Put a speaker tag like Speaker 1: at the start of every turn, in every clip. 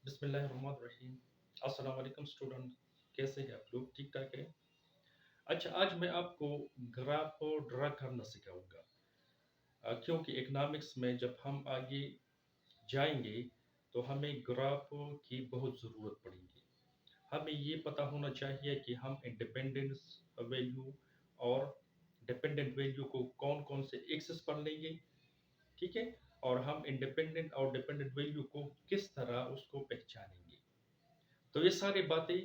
Speaker 1: बिस्मिल्लाहिर्रहमानिर्रहीम। अस्सलाम वालेकुम स्टूडेंट, कैसे हैं आप लोग? ठीक ठाक है? अच्छा, आज मैं आपको ग्राफ ड्रा करना सिखाऊंगा। क्योंकि इकोनॉमिक्स में जब हम आगे जाएंगे तो हमें ग्राफ की बहुत ज़रूरत पड़ेगी। हमें ये पता होना चाहिए कि हम इंडिपेंडेंस वैल्यू और डिपेंडेंट वैल्यू को कौन कौन से एक्सेस पर लेंगे, ठीक है? और हम इंडिपेंडेंट और डिपेंडेंट वैल्यू को किस तरह उसको पहचानेंगे। तो ये सारी बातें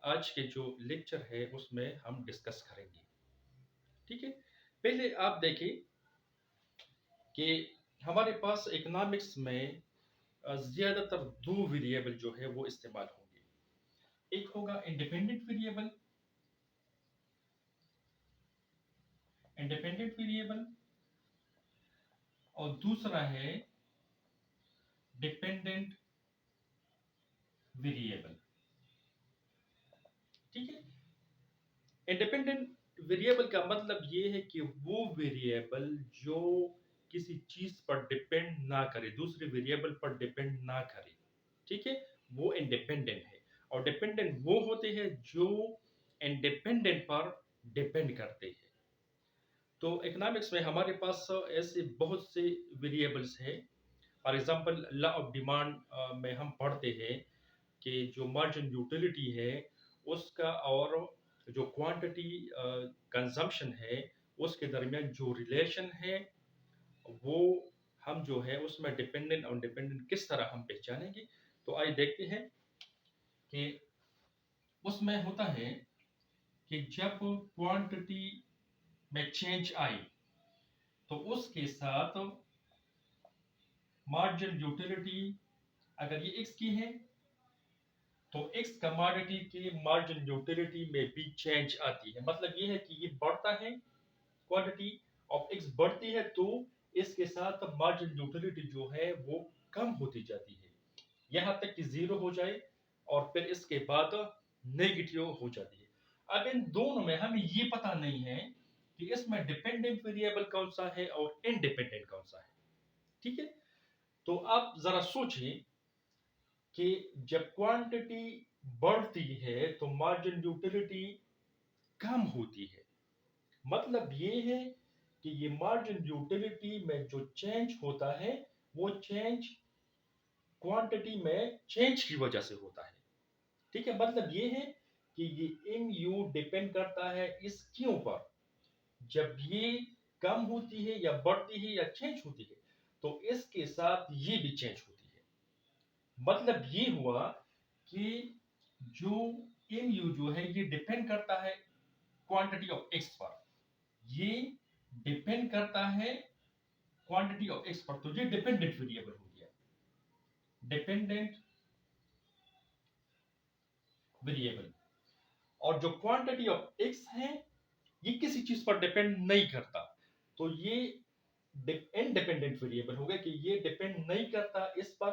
Speaker 1: आज के जो लेक्चर है उसमें हम डिस्कस करेंगे, ठीक है? पहले आप देखें कि हमारे पास इकोनॉमिक्स में ज्यादातर दो वेरिएबल जो है वो इस्तेमाल होंगे। एक होगा इंडिपेंडेंट वेरिएबल और दूसरा है डिपेंडेंट वेरिएबल, ठीक है? इंडिपेंडेंट वेरिएबल का मतलब ये है कि वो वेरिएबल जो किसी चीज पर डिपेंड ना करे, दूसरे वेरिएबल पर डिपेंड ना करे, ठीक है? वो इंडिपेंडेंट है। और डिपेंडेंट वो होते हैं जो इंडिपेंडेंट पर डिपेंड करते हैं। तो इकोनॉमिक्स में हमारे पास ऐसे बहुत से वेरिएबल्स हैं। For example law of demand में हम पढ़ते हैं कि जो मार्जिन यूटिलिटी है उसका और जो क्वांटिटी कंजम्पशन है उसके दरमियान जो रिलेशन है वो हम जो है उसमें डिपेंडेंट और डिपेंडेंट किस तरह हम पहचानेंगे। तो आइए देखते हैं कि उसमें होता है कि जब क्वांटिटी में चेंज आई तो उसके साथ मार्जिन यूटिलिटी अगर ये x की है तो x कमोडिटी की मार्जिन यूटिलिटी में भी चेंज आती है। मतलब ये है कि ये बढ़ता है, क्वांटिटी ऑफ x बढ़ती है तो इसके साथ मार्जिन यूटिलिटी जो है वो कम होती जाती है, यहाँ तक कि जीरो हो जाए और फिर इसके बाद नेगेटिव हो जाती है। अब इन दोनों में हमें ये पता नहीं है कि इसमें डिपेंडेंट वेरिएबल कौन सा है और इंडिपेंडेंट कौन सा है, ठीक है? तो आप जरा सोचिए कि जब क्वांटिटी बढ़ती है तो मार्जिन यूटिलिटी कम होती है। मतलब ये है कि ये मार्जिन यूटिलिटी में जो चेंज होता है वो चेंज क्वांटिटी में चेंज की वजह से होता है, ठीक है? मतलब ये है कि ये इन यू डिपेंड करता है इस क्यों पर। जब ये कम होती है या बढ़ती है या चेंज होती है तो इसके साथ ये भी चेंज होती है। मतलब ये हुआ कि जो एम यू जो है ये डिपेंड करता है क्वांटिटी ऑफ एक्स पर, ये डिपेंड करता है क्वांटिटी ऑफ एक्स पर, तो ये डिपेंडेंट वेरिएबल हो गया, डिपेंडेंट वेरिएबल। और जो क्वांटिटी ऑफ एक्स है ये किसी चीज पर डिपेंड नहीं करता, तो ये इनडिपेंडेंट वेरिएबल हो गया कि ये डिपेंड नहीं करता इस पर,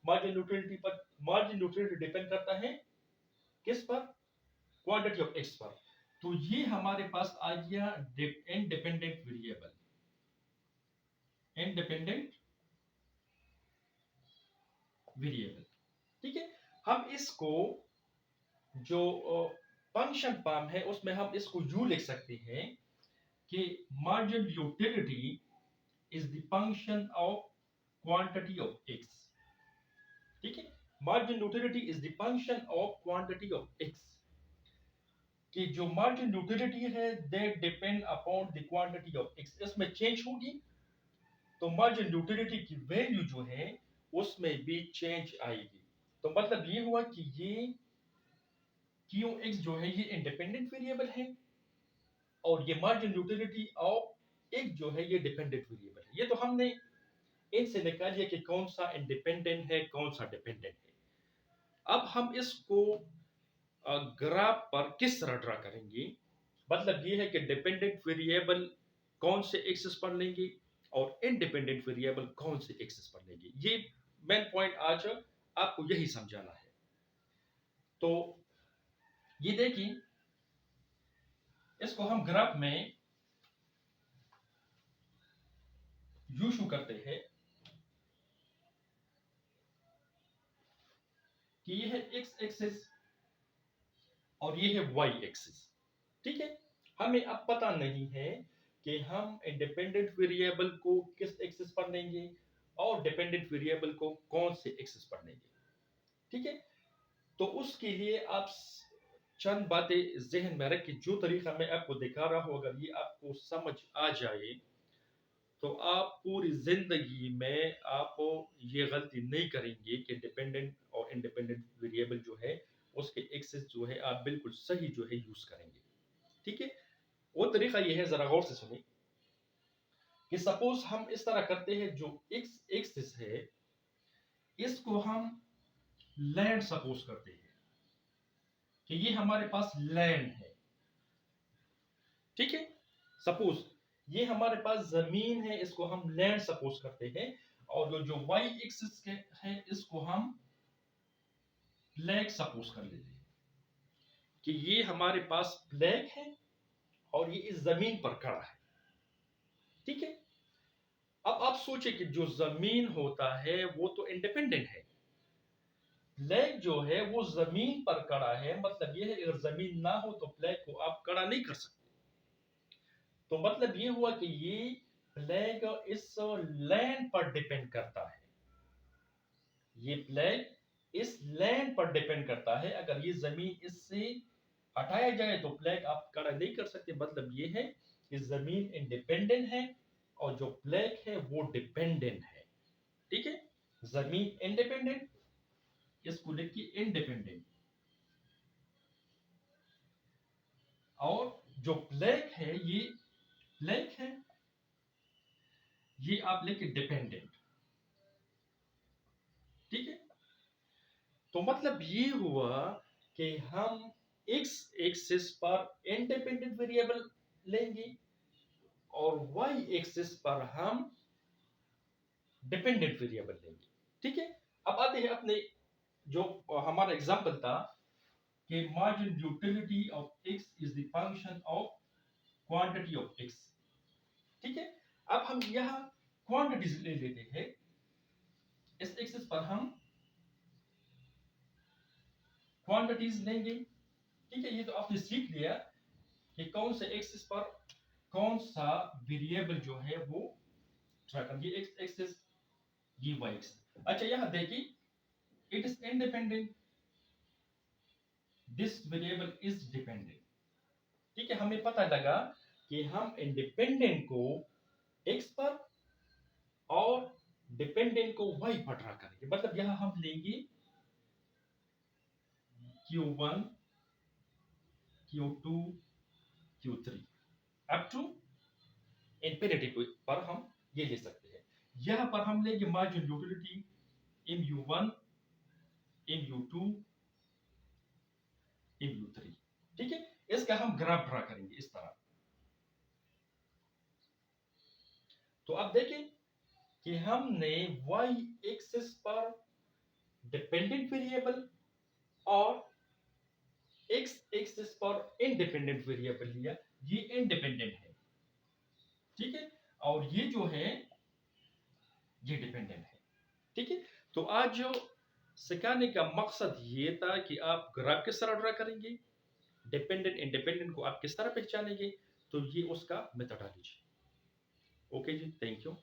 Speaker 1: मार्जिन न्यूट्रलिटी पर। मार्जिन न्यूट्रलिटी डिपेंड करता है किस पर? क्वांटिटी ऑफ एक्स पर। तो ये हमारे पास आ गया इनडिपेंडेंट वेरिएबल, इनडिपेंडेंट वेरिएबल, ठीक है? हम इसको जो फंक्शन फॉर्म है उसमें हम इसको यू लिख सकते हैं कि margin utility is the function of quantity of x, ठीक है? Margin utility is the function of quantity of x, कि जो मार्जिन यूटिलिटी है that depend upon the quantity of x. इसमें चेंज होगी तो मार्जिन यूटिलिटी की वैल्यू जो है उसमें भी चेंज आएगी। तो मतलब ये हुआ कि ये क्यू एक्स जो है ये इंडिपेंडेंट वेरिएबल है और ये मार्जिन यूटिलिटी ऑफ एक्स जो है ये डिपेंडेंट वेरिएबल है। ये तो हमने इनसे निकालिए कि कौन सा इंडिपेंडेंट है कौन सा डिपेंडेंट है। अब हम इसको ग्राफ पर किस तरह ड्रा करेंगे? मतलब ये है कि डिपेंडेंट वेरिएबल कौन से एक्सिस पर लेंगे और इंडिपेंडेंट वेरिएबल कौन से एक्सिस पर लेंगे, ये मेन पॉइंट आज आपको यही समझाना है। तो ये देखिए, इसको हम ग्राफ में यू शू करते हैं। कि ये है एक्स एक्सिस और ये है वाई एक्सिस। ठीक है, हमें अब पता नहीं है कि हम इंडिपेंडेंट वेरिएबल को किस एक्सिस पर लेंगे और डिपेंडेंट वेरिएबल को कौन से एक्सिस पर लेंगे। ठीक है, तो उसके लिए आप चंद बातें जहन में रख के जो तरीका मैं आपको दिखा रहा हूं, अगर ये आपको समझ आ जाए तो आप पूरी जिंदगी में आप ये गलती नहीं करेंगे कि डिपेंडेंट और इंडिपेंडेंट वेरिएबल जो है उसके एक्सेस जो है आप बिल्कुल सही जो है यूज करेंगे। ठीक है, वो तरीका ये है, जरा गौर से सुनिए कि सपोज हम इस तरह करते हैं, जो एक्स एक्सिस है इसको हम लैंड सपोज करते हैं कि ये हमारे पास लैंड है। ठीक है, सपोज ये हमारे पास जमीन है, इसको हम लैंड सपोज करते हैं, और जो वाई एक्सिस है इसको हम फ्लैग सपोज कर लेते हैं कि ये हमारे पास फ्लैग है और ये इस जमीन पर खड़ा है। ठीक है, अब आप सोचिए कि जो जमीन होता है वो तो इंडिपेंडेंट है, फ्लैग जो है वो जमीन पर खड़ा है, मतलब ये है अगर जमीन ना हो तो फ्लैग को आप खड़ा नहीं कर सकते। तो मतलब ये हुआ कि ये फ्लैग इस लैंड पर डिपेंड करता है, ये फ्लैग इस लैंड पर डिपेंड करता है। अगर ये जमीन इससे हटाया जाए तो फ्लैग आप खड़ा नहीं कर सकते। मतलब ये है कि जमीन इंडिपेंडेंट है और जो फ्लैग है वो डिपेंडेंट है। ठीक है, जमीन इंडिपेंडेंट, इसको लिखिए इंडिपेंडेंट, और जो फ्लैग है ये फ्लैग है, ये आप लिखिए डिपेंडेंट। ठीक है, तो मतलब ये हुआ कि हम एक्स एक्सिस पर इंडिपेंडेंट वेरिएबल लेंगे और वाई एक्सिस पर हम डिपेंडेंट वेरिएबल लेंगे। ठीक है, अब आते हैं अपने जो हमारा एग्जांपल था कि margin utility of x is the function of quantity of x. ठीक है, अब हम यहां क्वांटिटीज ले लेते हैं, इस एक्सिस पर हम क्वांटिटीज लेंगे। ठीक है, ये तो आपने सीख लिया कि कौन से एक्सिस पर कौन सा वेरिएबल जो है वो ट्रैक कर, ये एक्स एक्सिस, ये वाई एक्सिस। अच्छा यहां देखिए, it is independent, this variable is dependent. ठीक है, हमें पता लगा कि हम इंडिपेंडेंट को एक्स पर और डिपेंडेंट को वाई पर ड्रा करेंगे। मतलब यहां हम लेंगे Q1, Q2, Q3 up to infinity पर हम ये ले सकते हैं। यहां पर हम लेंगे margin utility MU1, MU2, MU3। ठीक है, इसका हम ग्राफ ड्रा करेंगे इस तरह। तो अब देखें कि हमने y एक्सिस पर डिपेंडेंट वेरिएबल और x एक्सिस पर इंडिपेंडेंट वेरिएबल लिया, ये इंडिपेंडेंट है। ठीक है, और ये जो है ये डिपेंडेंट है। ठीक है, तो आज जो सिखाने का मकसद ये था कि आप ग्राफ किस तरह ड्रा करेंगे, डिपेंडेंट इंडिपेंडेंट को आप किस तरह पहचानेंगे, तो ये उसका मेथड लीजिए। ओके जी, थैंक यू।